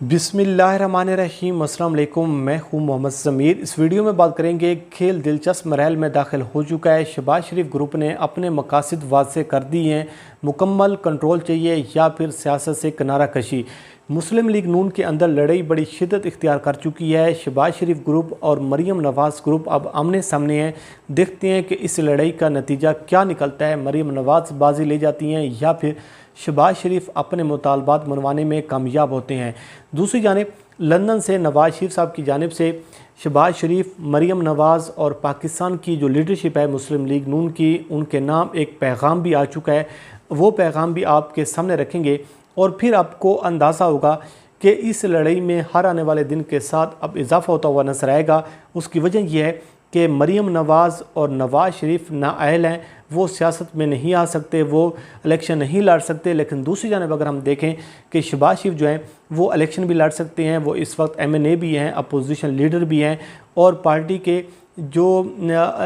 बिस्मिल्लाहिर्रहमानिर्रहीम। अस्सलाम वालेकुम। मैं हूं मोहम्मद ज़मीर। इस वीडियो में बात करेंगे खेल दिलचस्प मरहल में दाखिल हो चुका है। शहबाज शरीफ ग्रुप ने अपने मकासद वाज़े कर दी हैं। मुकम्मल कंट्रोल चाहिए या फिर सियासत से किनारा कशी। मुस्लिम लीग नून के अंदर लड़ाई बड़ी शिद्दत इख्तियार कर चुकी है। शहबाज शरीफ ग्रुप और मरीम नवाज़ ग्रुप अब आमने सामने हैं। देखते हैं कि इस लड़ाई का नतीजा क्या निकलता है। मरीम नवाज़ बाजी ले जाती हैं या फिर शहबाज शरीफ अपने मुतालबात मनवाने में कामयाब होते हैं। दूसरी जानिब लंदन से नवाज़ शरीफ साहब की जानिब से शहबाज शरीफ, मरीम नवाज़ और पाकिस्तान की जो लीडरशिप है मुस्लिम लीग नून की, उनके नाम एक पैगाम भी आ चुका है। वो पैगाम भी आपके सामने रखेंगे और फिर आपको अंदाज़ा होगा कि इस लड़ाई में हर आने वाले दिन के साथ अब इजाफ़ा होता हुआ नजर आएगा। उसकी वजह यह है कि मरीम नवाज़ और नवाज़ शरीफ नाअहल हैं, वो सियासत में नहीं आ सकते, वो इलेक्शन नहीं लड़ सकते। लेकिन दूसरी जानब अगर हम देखें कि शहबाज शरीफ जो हैं वो इलेक्शन भी लड़ सकते हैं। वो इस वक्त MNA भी हैं, अपोजिशन लीडर भी हैं और पार्टी के जो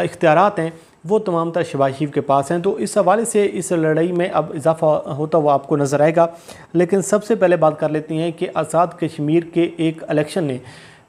इख्तियारात हैं वो तमाम तर शहबाज शरीफ के पास हैं। तो इस हवाले से इस लड़ाई में अब इजाफ़ा होता हुआ आपको नज़र आएगा। लेकिन सबसे पहले बात कर लेते हैं कि आज़ाद कश्मीर के एक इलेक्शन ने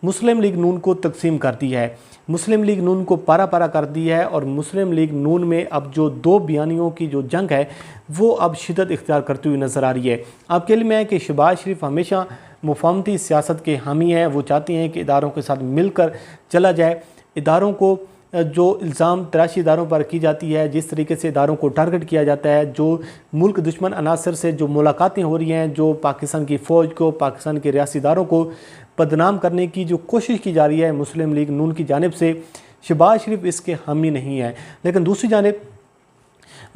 मुस्लिम लीग नून को तकसीम कर दिया है, मुस्लिम लीग नून को पारा पारा कर दिया है। और मुस्लिम लीग नून में अब जो दो बयानियों की जो जंग है वो अब शिद्दत इख्तियार करती हुई नज़र आ रही है। आपके लिए है कि शहबाज शरीफ हमेशा मुफाहमती सियासत के हामी हैं। वो चाहती हैं कि इदारों के साथ मिलकर चला जाए। इदारों को जो इल्ज़ाम तराशी इदारों पर की जाती है, जिस तरीके से इदारों को टारगेट किया जाता है, जो मुल्क दुश्मन अनासर से जो मुलाकातें हो रही हैं, जो पाकिस्तान की फ़ौज को, पाकिस्तान के रियासी इदारों को बदनाम करने की जो कोशिश की जा रही है मुस्लिम लीग नून की जानिब से, शहबाज शरीफ इसके हामी नहीं है। लेकिन दूसरी जानिब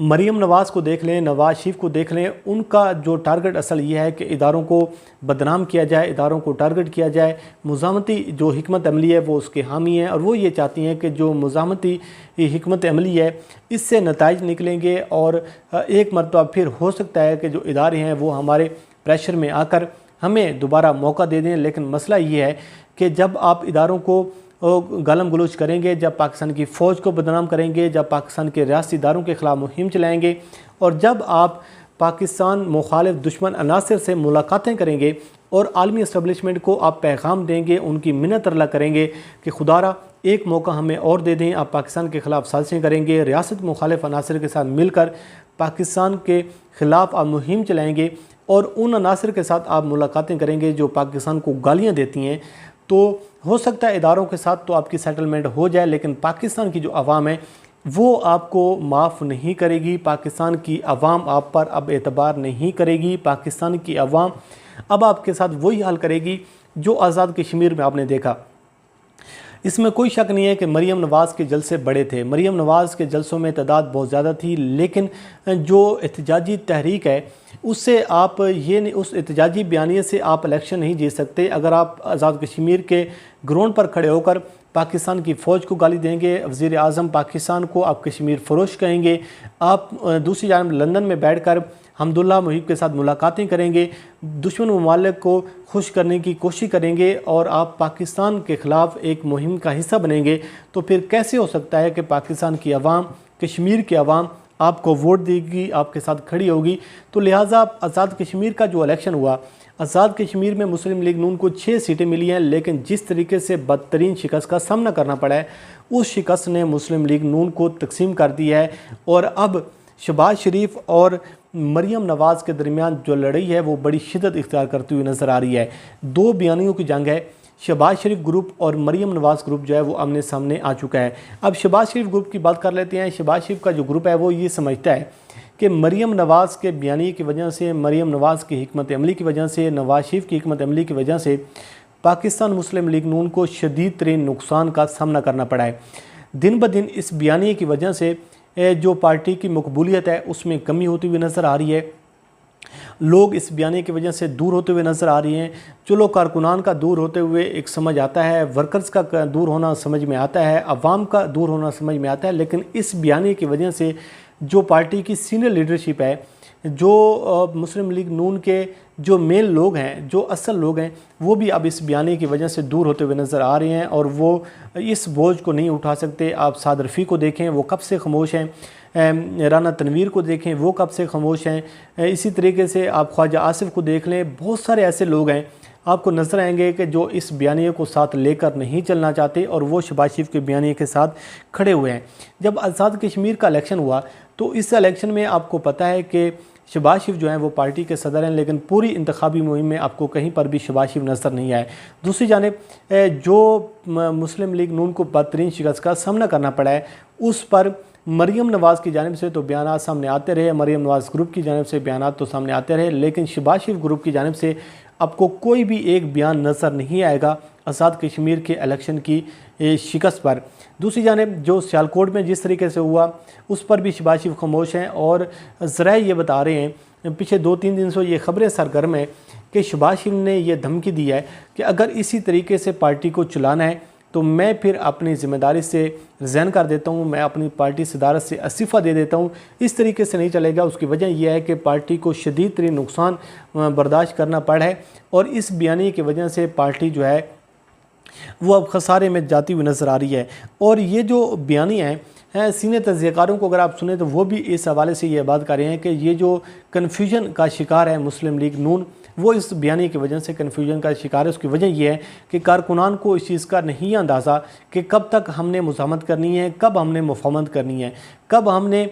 मरीम नवाज़ को देख लें, नवाज़ शरीफ को देख लें, उनका जो टारगेट असल ये है कि इदारों को बदनाम किया जाए, इदारों को टारगेट किया जाए। मुज़ामती जो हिकमत अमली है वो उसके हामी हैं और वो ये चाहती हैं कि जो मुज़ामती हिकमत अमली है इससे नताइज निकलेंगे और एक मरतबा फिर हो सकता है कि जो इदारे हैं वो हमारे प्रेशर में आकर हमें दोबारा मौका दे दें। लेकिन मसला ये है कि जब आप इदारों को गालम गलोच करेंगे, जब पाकिस्तान की फ़ौज को बदनाम करेंगे, जब पाकिस्तान के रियासी इदारों के ख़िलाफ़ मुहिम चलाएंगे और जब आप पाकिस्तान मुखालिफ दुश्मन अनासर से मुलाकातें करेंगे और आलमी इस्टबलिशमेंट को आप पैगाम देंगे, उनकी मिन्नत तरला करेंगे कि खुदारा एक मौका हमें और दे दें, आप पाकिस्तान के ख़िलाफ़ साजिशें करेंगे, रियासत मुखालिफ अनासर के साथ मिलकर पाकिस्तान के ख़िलाफ़ आप मुहिम चलाएँगे और उन अनासर के साथ आप मुलाकातें करेंगे जो पाकिस्तान को गालियाँ देती हैं, तो हो सकता है इदारों के साथ तो आपकी सेटलमेंट हो जाए। लेकिन पाकिस्तान की जो आवाम है वो आपको माफ़ नहीं करेगी। पाकिस्तान की आवाम आप पर अब एतबार नहीं करेगी। पाकिस्तान की आवाम अब आपके साथ वही हाल करेगी जो आज़ाद कश्मीर में आपने देखा। इसमें कोई शक नहीं है कि मरीम नवाज़ के जलसे बड़े थे, मरीम नवाज़ के जलसों में तादाद बहुत ज़्यादा थी। लेकिन जो एहतजाजी तहरीक है उससे आप ये नहीं, उस एहतजाजी बयानिए से आप इलेक्शन नहीं जीत सकते। अगर आप आज़ाद कश्मीर के ग्राउंड पर खड़े होकर पाकिस्तान की फ़ौज को गाली देंगे, वज़ीर आज़म पाकिस्तान को आप कश्मीर फ़रोश कहेंगे, आप दूसरी जानब लंदन में बैठ कर हमदुल्ला मुहिब के साथ मुलाकातें करेंगे, दुश्मन ममालिक को खुश करने की कोशिश करेंगे और आप पाकिस्तान के ख़िलाफ़ एक मुहिम का हिस्सा बनेंगे, तो फिर कैसे हो सकता है कि पाकिस्तान की आवाम, कश्मीर की आवाम आपको वोट देगी, आपके साथ खड़ी होगी। तो लिहाजा आज़ाद कश्मीर का जो इलेक्शन हुआ, आज़ाद कश्मीर में मुस्लिम लीग नून को 6 सीटें मिली हैं। लेकिन जिस तरीके से बदतरीन शिकस्त का सामना करना पड़ा है, उस शिकस्त ने मुस्लिम लीग नून को तकसीम कर दिया है। और अब शहबाज शरीफ और मरीम नवाज़ के दरमियान जो लड़ाई है वो बड़ी शिद्दत इख्तियार करती हुई नज़र आ रही है। दो बयानियों की जंग है। शहबाज शरीफ ग्रुप और मरीम नवाज़ ग्रुप जो है वो आमने सामने आ चुका है। अब शहबाज शरीफ ग्रुप की बात कर लेते हैं। शहबाज शरीफ का जो ग्रुप है वो ये समझता है कि मरीम नवाज़ के बयानी की वजह से, मरीम नवाज़ की हिकमत अमली की वजह से, नवाज़ शरीफ की हिकमत अमली की वजह से पाकिस्तान मुस्लिम लीग नून को शदीद तरीन नुकसान का सामना करना पड़ा है। दिन ब दिन इस बयानी की वजह से जो पार्टी की मकबूलियत है उसमें कमी होती हुई नज़र आ रही है। लोग इस बयानी की वजह से दूर होते हुए नज़र आ रही हैं। चलो कारकुनान का दूर होते हुए एक समझ आता है, वर्कर्स का दूर होना समझ में आता है, अवाम का दूर होना समझ में आता है। लेकिन इस बयानी की वजह से जो पार्टी की सीनियर लीडरशिप है, जो मुस्लिम लीग नून के जो मेन लोग हैं, जो असल लोग हैं, वो भी अब इस बयानी की वजह से दूर होते हुए नज़र आ रहे हैं और वो इस बोझ को नहीं उठा सकते। आप साद रफ़ी को देखें, वो कब से खामोश हैं, राना तनवीर को देखें, वो कब से खामोश हैं। इसी तरीके से आप ख्वाजा आसिफ को देख लें, बहुत सारे ऐसे लोग हैं आपको नजर आएंगे कि जो इस बयानिए को साथ लेकर नहीं चलना चाहते और वो शहबाज शरीफ के बयानिए के साथ खड़े हुए हैं। जब आज़ाद कश्मीर का इलेक्शन हुआ तो इस इलेक्शन में आपको पता है कि शहबाज शरीफ जो हैं वो पार्टी के सदर हैं, लेकिन पूरी इंतखाबी मुहिम में आपको कहीं पर भी शहबाज शरीफ नज़र नहीं आए। दूसरी जानिब जो मुस्लिम लीग नून को बदतरीन शिकस्त का सामना करना पड़ा है, उस पर मरीम नवाज़ की जानिब से तो बयान सामने आते रहे, मरीम नवाज़ ग्रुप की जानिब से बयान तो सामने आते रहे, लेकिन शहबाज शरीफ ग्रुप की जानिब से आपको कोई भी एक बयान नज़र नहीं आएगा आज़ाद कश्मीर के इलेक्शन की शिकस्त पर। दूसरी जानिब जो सियालकोट में जिस तरीके से हुआ उस पर भी शहबाज शरीफ खामोश हैं और ज़राए ये बता रहे हैं, पीछे 2-3 दिन से ये खबरें सरगर्म हैं कि शहबाज शरीफ ने यह धमकी दी है कि अगर इसी तरीके से पार्टी को चलाना है तो मैं फिर अपनी ज़िम्मेदारी से रिज़ाइन कर देता हूँ, मैं अपनी पार्टी सदारत से इस्तीफ़ा दे देता हूँ। इस तरीके से नहीं चलेगा। उसकी वजह यह है कि पार्टी को शदीद तरीन नुकसान बर्दाश्त करना पड़ा है और इस बयानी की वजह से पार्टी जो है वो अब खसारे में जाती हुई नज़र आ रही है। और ये जो बयानी हैं सीनियर तजज़ियाकारों को अगर आप सुने तो वो भी इस हवाले से ये बात कर रहे हैं कि ये जो कन्फ्यूजन का शिकार है मुस्लिम लीग नून, वो इस बयानी की वजह से कन्फ्यूजन का शिकार है। उसकी वजह यह है कि कारकुनान को इस चीज़ का नहीं अंदाज़ा कि कब तक हमने मुज़ाहमत करनी है, कब हमने मुफाहमत करनी है, कब हमने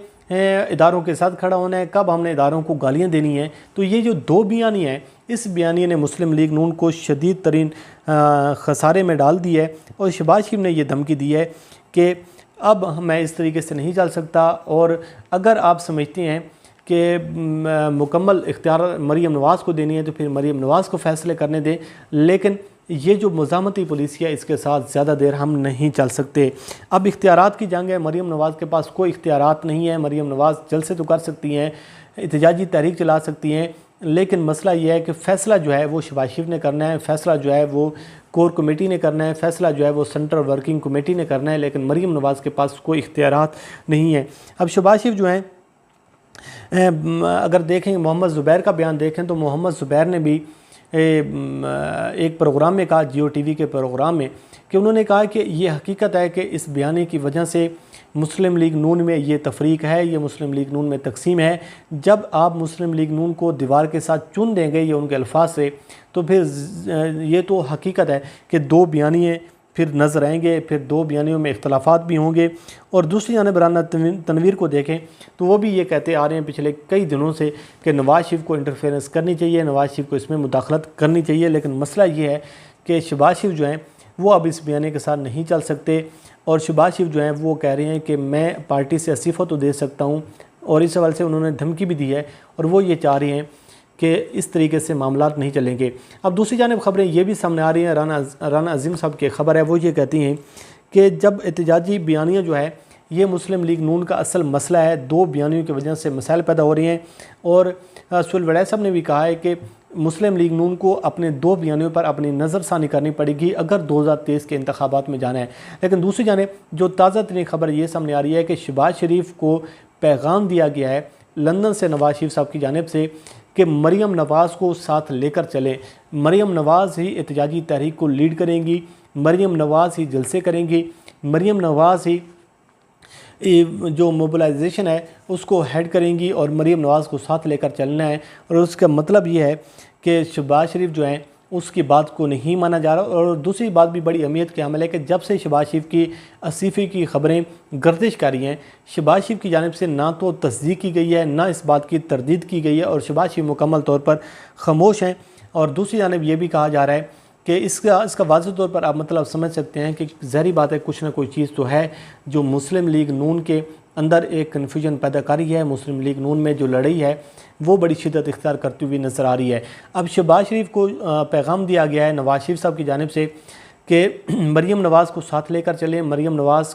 इदारों के साथ खड़ा होना है, कब हमने इदारों को गालियाँ देनी है। तो ये जो दो बयानी हैं, इस बयानी ने मुस्लिम लीग नून को शदीद तरीन खसारे में डाल दी है और शहबाज शरीफ ने यह धमकी दी है कि अब मैं इस तरीके से नहीं चल सकता। और अगर आप समझते हैं कि मुकम्मल इख्तियार मरीम नवाज़ को देनी है तो फिर मरीम नवाज़ को फ़ैसले करने दें, लेकिन ये जो मुज़ाहमती पुलिसिया इसके साथ ज़्यादा देर हम नहीं चल सकते। अब इख्तियारात की जंग है, मरीम नवाज़ के पास कोई इख्तियारात नहीं है। मरीम नवाज़ जलसे तो कर सकती हैं, एहतजाजी तहरीक चला सकती हैं, लेकिन मसला ये है कि फ़ैसला जो है वो शहबाज शरीफ ने करना है, फ़ैसला जो है वो कोर कमेटी ने करना है, फ़ैसला जो है वो सेंट्रल वर्किंग कमेटी ने करना है, लेकिन मरीम नवाज़ के पास कोई इख्तियारात नहीं है। अब शहबाज शरीफ जो हैं अगर देखें मोहम्मद ज़ुबैर का बयान देखें तो मोहम्मद ज़ुबैर ने भी एक प्रोग्राम में कहा, जियो टीवी के प्रोग्राम में, कि उन्होंने कहा कि ये हकीकत है कि इस बयानी की वजह से मुस्लिम लीग नून में ये तफरीक है, ये मुस्लिम लीग नून में तकसीम है। जब आप मुस्लिम लीग नून को दीवार के साथ चुन देंगे ये उनके अल्फाज से, तो फिर ये तो हकीकत है कि दो बयानिए फिर नज़र आएंगे, फिर दो बयानियों में इख्तलाफात भी होंगे। और दूसरी जानिब राना तनवीर को देखें तो वो भी ये कहते आ रहे हैं पिछले कई दिनों से कि नवाज़ शरीफ को इंटरफेरेंस करनी चाहिए, नवाज़ शरीफ को इसमें मुदाखलत करनी चाहिए। लेकिन मसला ये है कि शहबाज शरीफ जो हैं वो अब इस बयानी के साथ नहीं चल सकते और शहबाज शरीफ जो हैं वो कह रहे हैं कि मैं पार्टी से इस्तीफ़ा तो दे सकता हूँ, और इस हवाले से उन्होंने धमकी भी दी है और वो ये चाह रहे हैं कि इस तरीके से मामलात नहीं चलेंगे। अब दूसरी जानिब ख़बरें ये भी सामने आ रही हैं, राना अज़ीम साहब की ख़बर है, वो ये कहती हैं कि जब एहतजाजी बयानियाँ जो है ये मुस्लिम लीग नून का असल मसला है, दो बयानियों की वजह से मसाइल पैदा हो रही हैं। और सुलवड़े साहब ने भी कहा है कि मुस्लिम लीग नून को अपने दो बयानियों पर अपनी नज़रसानी करनी पड़ेगी अगर 2023 के इंतखाबात में जाना है। लेकिन दूसरी जानिब जो ताज़ा तरीन खबर ये सामने आ रही है कि शहबाज शरीफ को पैगाम दिया गया है लंदन से नवाज़ शरीफ साहब की जानिब से कि मरीम नवाज़ को साथ लेकर चलें, मरीम नवाज़ ही एहतजाजी तहरीक को लीड करेंगी, मरीम नवाज़ ही जलसे करेंगी, मरीम नवाज़ ही जो मोबिलाइजेशन है उसको हेड करेंगी और मरीम नवाज़ को साथ लेकर चलना है। और उसका मतलब ये है कि शहबाज शरीफ जो हैं उसकी बात को नहीं माना जा रहा। और दूसरी बात भी बड़ी अहमियत की हामिल है कि जब से शहबाज शरीफ की इस्तीफ़े की ख़बरें गर्दिश कर रही हैं, शहबाज शरीफ की जानिब से ना तो तस्दीक की गई है, ना इस बात की तरदीद की गई है और शहबाज शरीफ मुकम्मल तौर पर खामोश हैं। और दूसरी जानिब ये भी कहा जा रहा है कि इसका वाज़ेह तौर पर आप मतलब समझ सकते हैं कि ज़ाहिर बात है कुछ ना कोई चीज़ तो है जो मुस्लिम लीग नून के अंदर एक कन्फ्यूजन पैदा कर रही है। मुस्लिम लीग नून में जो लड़ाई है वो बड़ी शिद्दत इख्तियार करती हुई नज़र आ रही है। अब शहबाज शरीफ को पैगाम दिया गया है नवाज़ शरीफ साहब की जानिब से कि मरीम नवाज़ को साथ लेकर चलें, मरीम नवाज़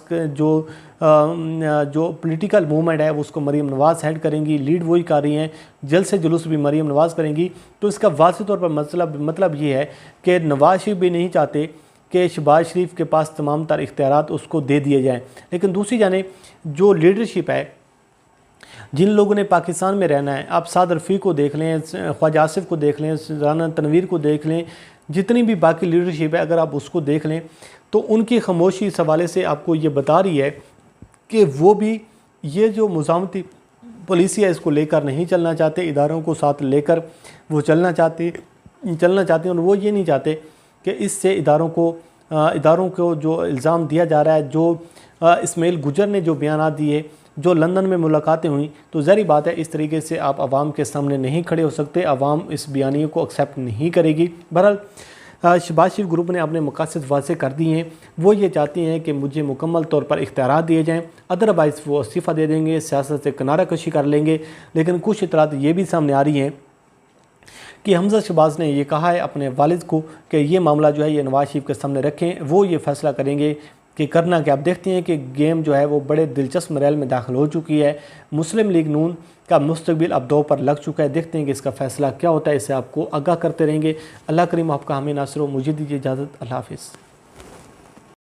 जो पॉलिटिकल मूवमेंट है उसको मरीम नवाज़ हेड करेंगी, लीड वही कर रही हैं, जल्द से जुलूस भी मरीम नवाज़ करेंगी। तो इसका वाज़ेह तौर पर मतलब ये है कि नवाज़ शरीफ भी नहीं चाहते कि शहबाज शरीफ के पास तमाम तर इख्तियारात उसको दे दिए जाएँ। लेकिन दूसरी जानिब जो लीडरशिप है, जिन लोगों ने पाकिस्तान में रहना है, आप साद रफ़ी को देख लें, ख्वाजा आसिफ को देख लें, राना तनवीर को देख लें, जितनी भी बाकी लीडरशिप है अगर आप उसको देख लें तो उनकी खामोशी इस हवाले से आपको ये बता रही है कि वो भी ये जो मुज़ाहमती पॉलिसी है इसको लेकर नहीं चलना चाहते, इदारों को साथ लेकर वो चलना चाहते चलना चाहते हैं और वो ये नहीं चाहते कि इससे इदारों को जो इल्ज़ाम दिया जा रहा है, जो इस्माइल गुजर ने जो बयान दिए, जो लंदन में मुलाकातें हुई, तो ज़ाहिर बात है इस तरीके से आप आवाम के सामने नहीं खड़े हो सकते, आवाम इस बयानियों को एक्सेप्ट नहीं करेगी। बहरहाल शहबाज शरीफ ग्रुप ने अपने मकासद वाज़े कर दिए हैं। वो ये चाहती हैं कि मुझे मुकम्मल तौर पर इख्तियारात दिए जाएँ, अदरवाइज़ वो इस्तीफ़ा दे देंगे, सियासत से किनारा कशी कर लेंगे। लेकिन कुछ इतलात ये भी सामने आ रही हैं कि हमजा शहबाज ने ये कहा है अपने वालिद को कि ये मामला जो है ये नवाज शरीफ के सामने रखें, वो ये फ़ैसला करेंगे कि करना क्या। आप देखते हैं कि गेम जो है वो बड़े दिलचस्प मरहल में दाखिल हो चुकी है। मुस्लिम लीग नून का मुस्तकबिल अब दो पर लग चुका है। देखते हैं कि इसका फ़ैसला क्या होता है, इसे आपको आगाह करते रहेंगे। अल्लाह करीम आपका हमें नासिर हो। मुझे दीजिए इजाज़त। अल्लाह हाफ़िज़।